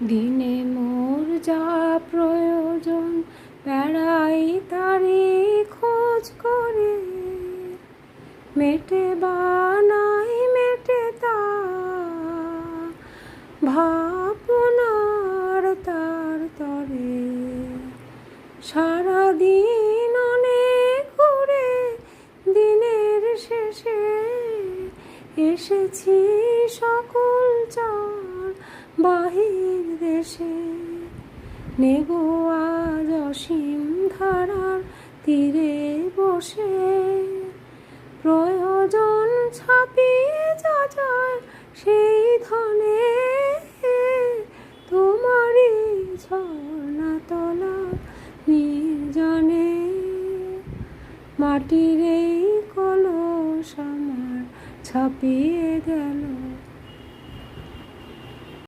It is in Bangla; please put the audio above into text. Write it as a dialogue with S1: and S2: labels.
S1: দিনে মোর যা প্রয়োজন বেড়াই তারি খোঁজ করে, মেটে বানাই মেটে তা ভাবনার তার তরে। সারাদিন অনেক ঘুরে দিনের শেষে এসেছি সকল চার বাহির দেশে। নেব আজ অসীম ধারার তীরে বসে, প্রয়োজন ছাপিয়ে যা যায় সেই ধনে। তোমারই ঝর্ণা তলা নির্জনে, মাটির এই কলস আমার ছাপিয়ে গেল।